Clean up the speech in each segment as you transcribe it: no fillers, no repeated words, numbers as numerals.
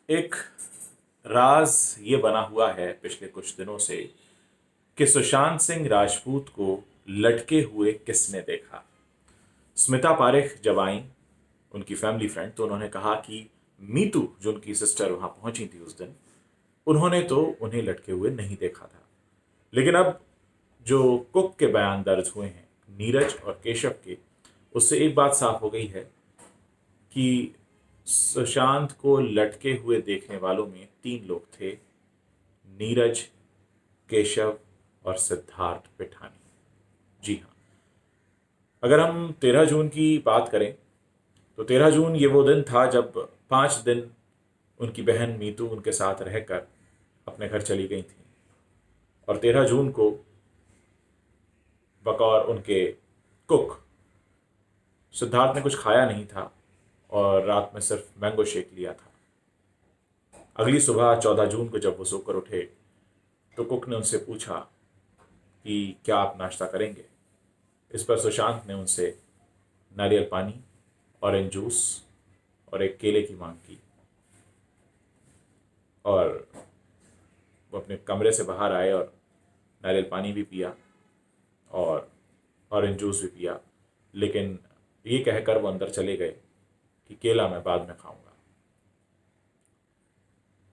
एक राज ये बना हुआ है पिछले कुछ दिनों से कि सुशांत सिंह राजपूत को लटके हुए किसने देखा। स्मिता पारेख जब आई, उनकी फैमिली फ्रेंड, तो उन्होंने कहा कि मीतू, जो उनकी सिस्टर वहां पहुंची थी उस दिन, उन्होंने तो उन्हें लटके हुए नहीं देखा था। लेकिन अब जो कुक के बयान दर्ज हुए हैं, नीरज और केशव के, उससे एक बात साफ हो गई है कि सुशांत को लटके हुए देखने वालों में तीन लोग थे: नीरज, केशव और सिद्धार्थ पिठानी। जी हाँ, अगर हम 13 जून की बात करें तो 13 जून ये वो दिन था जब 5 दिन उनकी बहन मीतू उनके साथ रहकर अपने घर चली गई थी। और 13 जून को बकौर उनके कुक सिद्धार्थ ने कुछ खाया नहीं था और रात में सिर्फ मैंगो शेक लिया था। अगली सुबह 14 जून को जब वो सोकर उठे तो कुक ने उनसे पूछा कि क्या आप नाश्ता करेंगे। इस पर सुशांत ने उनसे नारियल पानी, ऑरेंज जूस और एक केले की मांग की और वो अपने कमरे से बाहर आए और नारियल पानी भी पिया और ऑरेंज जूस भी पिया, लेकिन ये कहकर वो अंदर चले गए कि केला मैं बाद में खाऊंगा।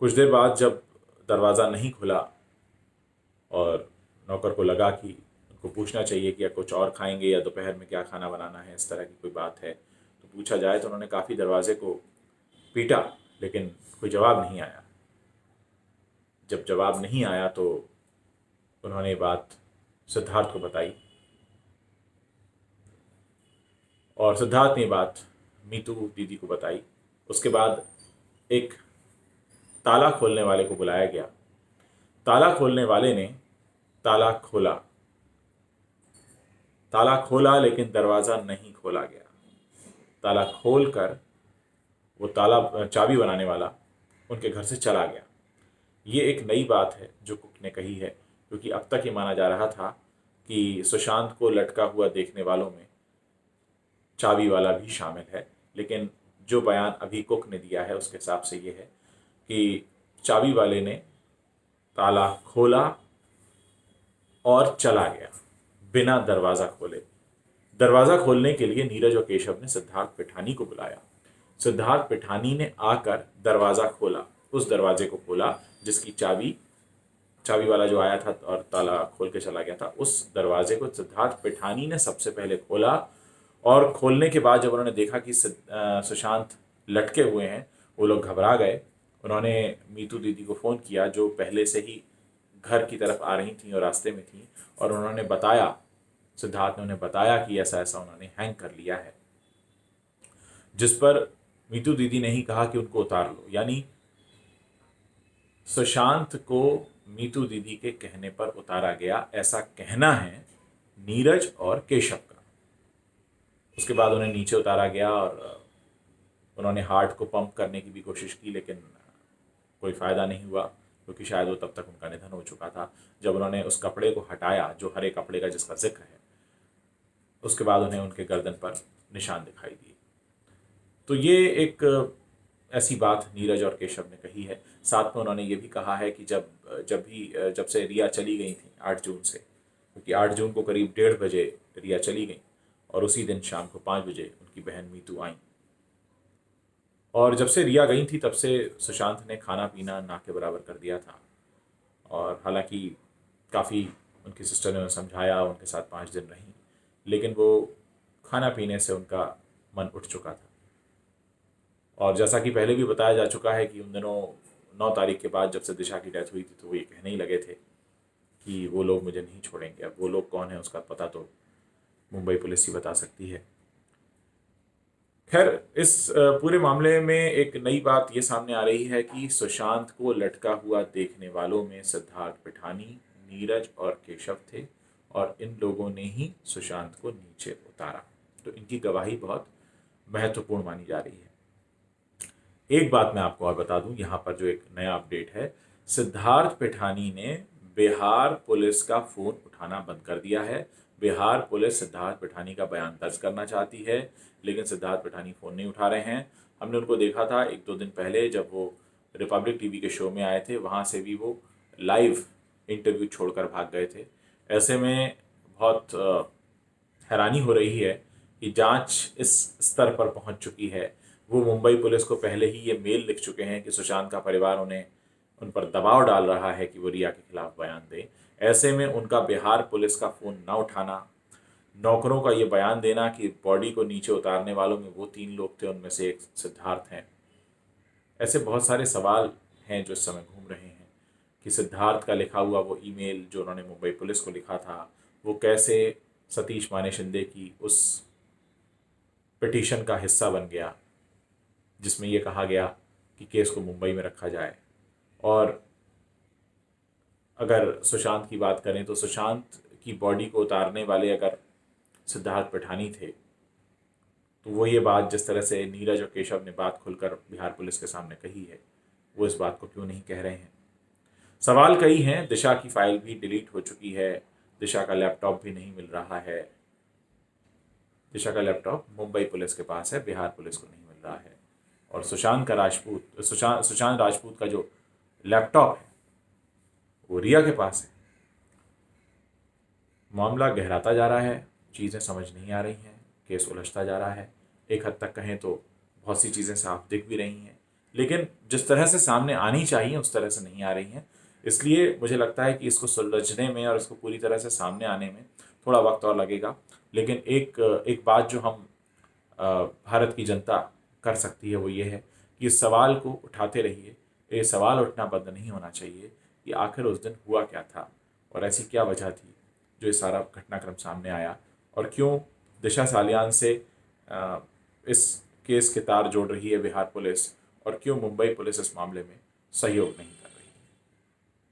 कुछ देर बाद जब दरवाज़ा नहीं खुला और नौकर को लगा कि उनको पूछना चाहिए कि या कुछ और खाएंगे या दोपहर में क्या खाना बनाना है, इस तरह की कोई बात है तो पूछा जाए, तो उन्होंने काफ़ी दरवाजे को पीटा लेकिन कोई जवाब नहीं आया। जब जवाब नहीं आया तो उन्होंने ये बात सिद्धार्थ को बताई और सिद्धार्थ ने ये बात मीतू दीदी को बताई। उसके बाद एक ताला खोलने वाले को बुलाया गया। ताला खोलने वाले ने ताला खोला, ताला खोला लेकिन दरवाज़ा नहीं खोला गया। ताला खोलकर वो ताला चाबी बनाने वाला उनके घर से चला गया। ये एक नई बात है जो कुक ने कही है, क्योंकि अब तक ये माना जा रहा था कि सुशांत को लटका हुआ देखने वालों में चाबी वाला भी शामिल है। लेकिन जो बयान अभी कुक ने दिया है उसके हिसाब से ये है कि चाबी वाले ने ताला खोला और चला गया बिना दरवाज़ा खोले। दरवाज़ा खोलने के लिए नीरज और केशव ने सिद्धार्थ पिठानी को बुलाया। सिद्धार्थ पिठानी ने आकर दरवाज़ा खोला, उस दरवाजे को खोला जिसकी चाबी, चाबी वाला जो आया था और ताला खोल के चला गया था, उस दरवाजे को सिद्धार्थ पिठानी ने सबसे पहले खोला। और खोलने के बाद जब उन्होंने देखा कि सुशांत लटके हुए हैं, वो लोग घबरा गए। उन्होंने मीतू दीदी को फ़ोन किया जो पहले से ही घर की तरफ आ रही थी और रास्ते में थी, और उन्होंने बताया, सिद्धार्थ ने उन्हें बताया कि ऐसा ऐसा उन्होंने हैंग कर लिया है। जिस पर मीतू दीदी ने ही कहा कि उनको उतार लो, यानी सुशांत को मीतू दीदी के कहने पर उतारा गया, ऐसा कहना है नीरज और केशव का। उसके बाद उन्हें नीचे उतारा गया और उन्होंने हार्ट को पंप करने की भी कोशिश की, लेकिन कोई फ़ायदा नहीं हुआ, क्योंकि शायद वो तब तक उनका निधन हो चुका था। जब उन्होंने उस कपड़े को हटाया, जो हरे कपड़े का जिसका जिक्र है, उसके बाद उन्हें उनके गर्दन पर निशान दिखाई दिए। तो ये एक ऐसी बात नीरज और केशव ने कही है। साथ में उन्होंने ये भी कहा है कि जब से रिया चली गई थी 8 जून से, क्योंकि 8 जून को करीब 1:30 बजे रिया चली गई और उसी दिन शाम को 5 बजे उनकी बहन मीतू आई। और जब से रिया गई थी तब से सुशांत ने खाना पीना ना के बराबर कर दिया था। और हालांकि काफ़ी उनकी सिस्टर ने उन्हें समझाया, उनके साथ 5 दिन रही, लेकिन वो खाना पीने से उनका मन उठ चुका था। और जैसा कि पहले भी बताया जा चुका है कि उन दिनों 9 तारीख के बाद जब से दिशा की डेथ हुई थी तो वो ये कहने ही लगे थे कि वो लोग मुझे नहीं छोड़ेंगे। अब वो लोग कौन है उसका पता तो मुंबई पुलिस ही बता सकती है। खैर, इस पूरे मामले में एक नई बात ये सामने आ रही है कि सुशांत को लटका हुआ देखने वालों में सिद्धार्थ पिठानी, नीरज और केशव थे, और इन लोगों ने ही सुशांत को नीचे उतारा। तो इनकी गवाही बहुत महत्वपूर्ण मानी जा रही है। एक बात मैं आपको और बता दूं, यहाँ पर जो एक नया अपडेट है, सिद्धार्थ पिठानी ने बिहार पुलिस का फ़ोन उठाना बंद कर दिया है। बिहार पुलिस सिद्धार्थ पिठानी का बयान दर्ज करना चाहती है, लेकिन सिद्धार्थ पिठानी फ़ोन नहीं उठा रहे हैं। हमने उनको देखा था 1-2 दिन पहले जब वो रिपब्लिक टीवी के शो में आए थे, वहाँ से भी वो लाइव इंटरव्यू छोड़कर भाग गए थे। ऐसे में बहुत हैरानी हो रही है कि जांच इस स्तर पर पहुंच चुकी है। वो मुंबई पुलिस को पहले ही ये मेल लिख चुके हैं कि सुशांत का परिवार उन्हें उन पर दबाव डाल रहा है कि वो रिया के खिलाफ बयान दें। ऐसे में उनका बिहार पुलिस का फ़ोन न उठाना, नौकरों का ये बयान देना कि बॉडी को नीचे उतारने वालों में वो 3 लोग थे, उनमें से एक सिद्धार्थ हैं। ऐसे बहुत सारे सवाल हैं जो इस समय घूम रहे हैं कि सिद्धार्थ का लिखा हुआ वो ईमेल जो उन्होंने मुंबई पुलिस को लिखा था, वो कैसे सतीश माने शिंदे की उस पिटीशन का हिस्सा बन गया जिसमें ये कहा गया कि केस को मुंबई में रखा जाए। और अगर सुशांत की बात करें तो सुशांत की बॉडी को उतारने वाले अगर सिद्धार्थ पिठानी थे, तो वो ये बात जिस तरह से नीरज और केशव ने बात खुलकर बिहार पुलिस के सामने कही है, वो इस बात को क्यों नहीं कह रहे हैं। सवाल कई हैं। दिशा की फाइल भी डिलीट हो चुकी है, दिशा का लैपटॉप भी नहीं मिल रहा है। दिशा का लैपटॉप मुंबई पुलिस के पास है, बिहार पुलिस को नहीं मिल रहा है। और सुशांत राजपूत का जो लैपटॉप है वो रिया के पास है। मामला गहराता जा रहा है, चीज़ें समझ नहीं आ रही हैं, केस उलझता जा रहा है। एक हद तक कहें तो बहुत सी चीज़ें साफ दिख भी रही हैं, लेकिन जिस तरह से सामने आनी चाहिए उस तरह से नहीं आ रही हैं। इसलिए मुझे लगता है कि इसको सुलझने में और इसको पूरी तरह से सामने आने में थोड़ा वक्त और लगेगा। लेकिन एक बात जो हम भारत की जनता कर सकती है वो ये है कि इस सवाल को उठाते रहिए। ये सवाल उठना बंद नहीं होना चाहिए कि आखिर उस दिन हुआ क्या था और ऐसी क्या वजह थी जो ये सारा घटनाक्रम सामने आया, और क्यों दिशा सालियान से इस केस के तार जोड़ रही है बिहार पुलिस, और क्यों मुंबई पुलिस इस मामले में सहयोग नहीं